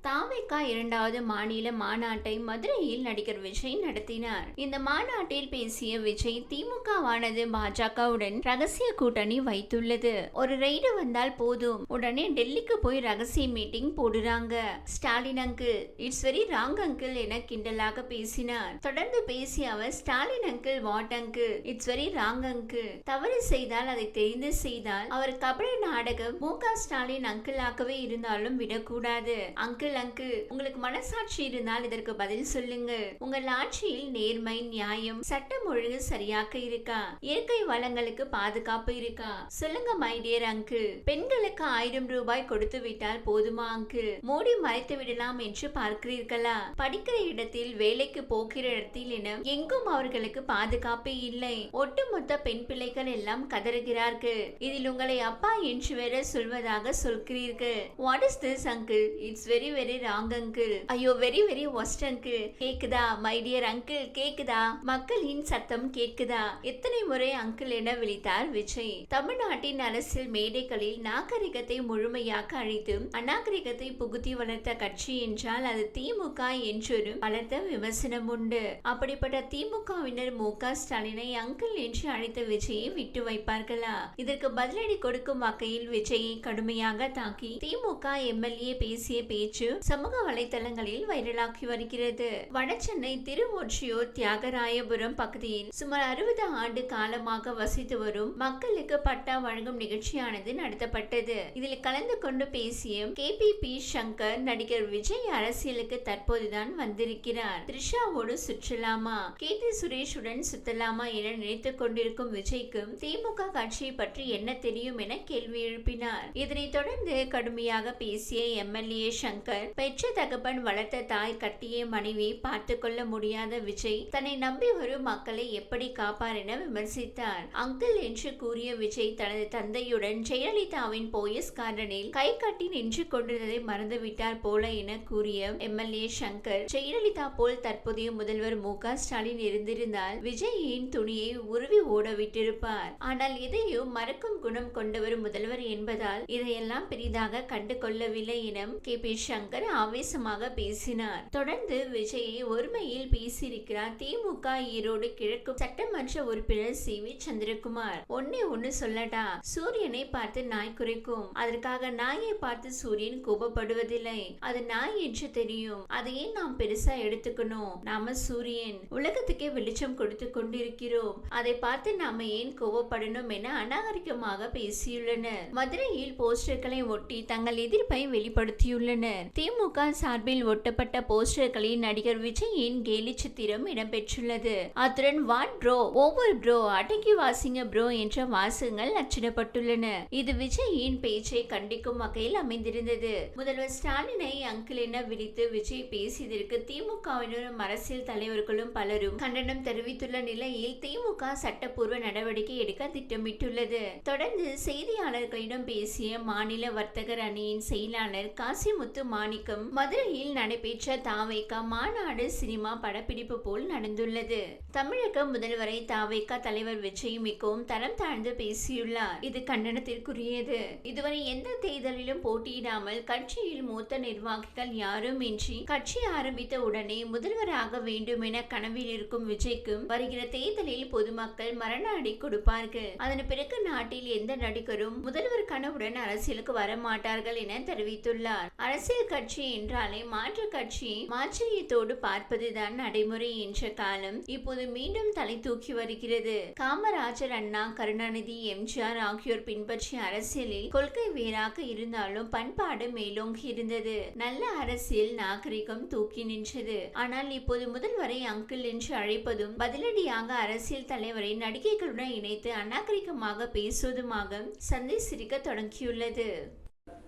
தாவேகா இரண்டாவது மாநில மாநாட்டை மதுரையில் நடிகர் விஜய் நடத்தினார். இந்த மாநாட்டில் பேசிய விஜய், திமுகவானது பாஜகவுடன் ரகசிய கூட்டணி வைத்துள்ளது. ஒரு ரெய்டு வந்தால் போதும், உடனே டெல்லிக்கு போய் ரகசிய மீட்டிங் போடுறாங்க. Stalin uncle, it's very wrong uncle என கிண்டலாக பேசினார். தொடர்ந்து பேசிய அவர், Stalin uncle what uncle, it's very wrong uncle. தவறு செய்தால் அதை தெரிந்து செய்தால் அவர் கபட நாடகம் மு.க. ஸ்டாலின் அங்கிளாகவே இருந்தாலும் விடக்கூடாது. அங்கிள் உங்களுக்கு மனசாட்சி இருந்தால் இதற்கு பதில் சொல்லுங்க. உங்கள் ஆட்சியில் நேர்மை, நியாயம், சட்டம் ஒழுங்கு சரியாக இருக்கா? இயற்கை வளங்களுக்கு பாதுகாப்பு இருக்கா? சொல்லுங்க மை டியர் அங்கிள். பெண்களுக்கு 1000 ரூபாய் கொடுத்து விட்டால் போதுமா அங்கிள்? மோடி மறைத்து விடலாம் என்று பார்க்கிறீர்களா? படிக்கிற இடத்தில், வேலைக்கு போகிற இடத்தில் என எங்கும் அவர்களுக்கு பாதுகாப்பு இல்லை. ஒட்டுமொத்த பெண் பிள்ளைகள் எல்லாம் கதறுகிறார்கள். இதில் உங்களை அப்பா என்று வேற சொல்வதாக சொல்கிறீர்கள். What is this uncle? It's very wrong uncle. ஐயோ, வெரி ஒஸ்ட் அங்கிள். கேக்குதா மை டியர் அங்கிள், கேக்குதா? மக்களின் சத்தம் கேக்குதா? எத்தனை முறை அங்கிள் என விழித்தார் விஜய். தமிழ்நாட்டின் அரசியல் மேடைகளில் நாகரிகத்தை முழுமையாக அழித்து அநாகரிகத்தை புகுத்தி வளர்த்த கட்சி என்றால் அது திமுக என்றொரு பலத்த விமர்சனம் உண்டு. அப்படிப்பட்ட திமுகவினர் மு.க. ஸ்டாலினை அங்கிள் என்று அழைத்த விஜயை விட்டு வைப்பார்களா? இதற்கு பதிலடி கொடுக்கும் வகையில் விஜயை கடுமையாக தாக்கி திமுக எம்எல்ஏ பேசிய பேச்சு சமூக வலைதளங்களில் வைரலாகி வருகிறது. வடசென்னை திருவொற்றியூர் தியாகராயபுரம் பகுதியில் சுமார் 60 ஆண்டு காலமாக வசித்து வரும் மக்களுக்கு பட்டா வழங்கும் நிகழ்ச்சியானது நடத்தப்பட்டது. இதில் கலந்து கொண்டு பேசிய KPP சங்கர், நடிகர் விஜய் அரசியலுக்கு தற்போதுதான் வந்திருக்கிறார். த்ரிஷாவோடு சுற்றலாமா, கீர்த்தி சுரேஷுடன் சுத்தலாமா என நினைத்துக் கொண்டிருக்கும் விஜய்க்கு திமுக கட்சியை பற்றி என்ன தெரியும் என கேள்வி எழுப்பினார். இதனைத் தொடர்ந்து கடுமையாக பேசிய எம்எல்ஏ சங்கர், பெற்ற தகப்பன் வளர்த்த தாய் கட்டிய மனைவியை பார்த்து கொள்ள முடியாத விஜய் தன்னை நம்பி வரும் மக்களை எப்படி காப்பார் என விமர்சித்தார். அங்கிள் என்று கூறிய விஜய் தனது தந்தையுடன் ஜெயலலிதாவின் போயஸ் கார்டனில் கை கட்டி நின்று கொண்டிருந்ததை மறந்துவிட்டார் போல என கூறிய எம்எல்ஏ சங்கர், ஜெயலலிதா போல் தற்போதைய முதல்வர் மு.க. ஸ்டாலின் இருந்திருந்தால் விஜயின் துணியை உருவி ஓட விட்டிருப்பார். ஆனால் இதையும் மறக்கும் குணம் கொண்டவர் முதல்வர் என்பதால் இதையெல்லாம் பெரிதாக கண்டு கொள்ளவில்லை என KP சங்கர் ஆவேசமாக பேசினார். தொடர்ந்து விஜயை ஒருமையில் பேசியிருக்கிறார் திமுக ஈரோடு கிழக்கு சட்டமன்ற உறுப்பினர் CV சந்திரகுமார். ஒன்னு சொல்லடா, சூரியனை பார்த்து நாய் குறைக்கும், அதற்காக நாயை பார்த்து சூரியன் கோபப்படுவதில்லை. அது நாய் என்று தெரியும், அதையே நாம் பெருசா எடுத்துக்கணும். நாம சூரியன், உலகத்துக்கே வெளிச்சம் கொடுத்து கொண்டிருக்கிறோம், அதை பார்த்து நாம ஏன் கோபப்படணும் என அநாகரிகமாக பேசியுள்ளனர். மதுரையில் போஸ்டர்களை ஒட்டி தங்கள் எதிர்ப்பை வெளிப்படுத்தியுள்ளனர். திமுக சார்பில் ஒட்டப்பட்ட போஸ்டர்களில் நடிகர் விஜயின் கேலி சித்திரம் இடம்பெற்றுள்ளது. அத்துடன் வாட் ப்ரோ, ஓவர் ப்ரோ, அடக்கி வாசிங்க ப்ரோ என்ற வாசகங்கள் அச்சிடப்பட்டுள்ளன. இது விஜயின் பேச்சை கண்டிக்கும் வகையில் அமைந்திருந்தது. முதல்வர் ஸ்டாலினை அங்கிள் என விழித்து விஜய் பேசியதற்கு திமுகவினரும் அரசியல் தலைவர்களும் பலரும் கண்டனம் தெரிவித்துள்ள நிலையில் திமுக சட்டப்பூர்வ நடவடிக்கை எடுக்க திட்டமிட்டுள்ளது. தொடர்ந்து செய்தியாளர்களிடம் பேசிய மாநில வர்த்தகர் அணியின் செயலாளர் காசிமுத்து மாணிக்கம், மதுரையில் நடைபெற்ற தாவேகா மாநாடு சினிமா படப்பிடிப்பு போல் நடந்துள்ளது. தமிழக முதல்வரை தாவேகா தலைவர் விஜய் மிகவும் தரம் தாழ்ந்து பேசியுள்ளார். இது கண்டனத்திற்குரியது. இதுவரை எந்த தேர்தலிலும் போட்டியிடாமல் கட்சியில் மூத்த நிர்வாகிகள் யாரும் இன்றி கட்சி ஆரம்பித்த உடனே முதல்வராக வேண்டும் என கனவில் இருக்கும் விஜய்க்கு வருகிற தேர்தலில் பொதுமக்கள் மரண அடி கொடுப்பார்கள். அதன் பிறகு நாட்டில் எந்த நடிகரும் முதல்வர் கனவுடன் அரசியலுக்கு வர மாட்டார்கள் என தெரிவித்துள்ளார். அரசியல் கட்சி என்றாலே மாற்று கட்சியை ஆச்சரியத்தோடு பார்ப்பதுதான் நடைமுறை என்ற காலம் இப்போது மீண்டும் தலை தூக்கி வருகிறது. காமராஜர், அண்ணா, கருணாநிதி, எம்ஜிஆர் ஆகியோர் பின்பற்றிய அரசியலில் கொள்கை வேறாக இருந்தாலும் பண்பாடு மேலோங்கி இருந்தது. நல்ல அரசியல் நாகரிகம் தூக்கி நின்றது. ஆனால் இப்போது முதல்வரை அங்கிள் என்று அழைப்பதும் பதிலடியாக அரசியல் தலைவரை நடிகைகளுடன் இணைத்து அநாகரிகமாக பேசுவதுமாக சந்தை சிரிக்க தொடங்கியுள்ளது.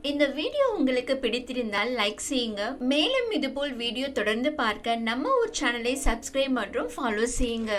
இந்த வீடியோ உங்களுக்கு பிடித்திருந்தால் லைக் செய்யுங்க. மேலும் இதுபோல் வீடியோ தொடர்ந்து பார்க்க நம்ம ஒரு சேனலை சப்ஸ்கிரைப் மற்றும் ஃபாலோ செய்யுங்க.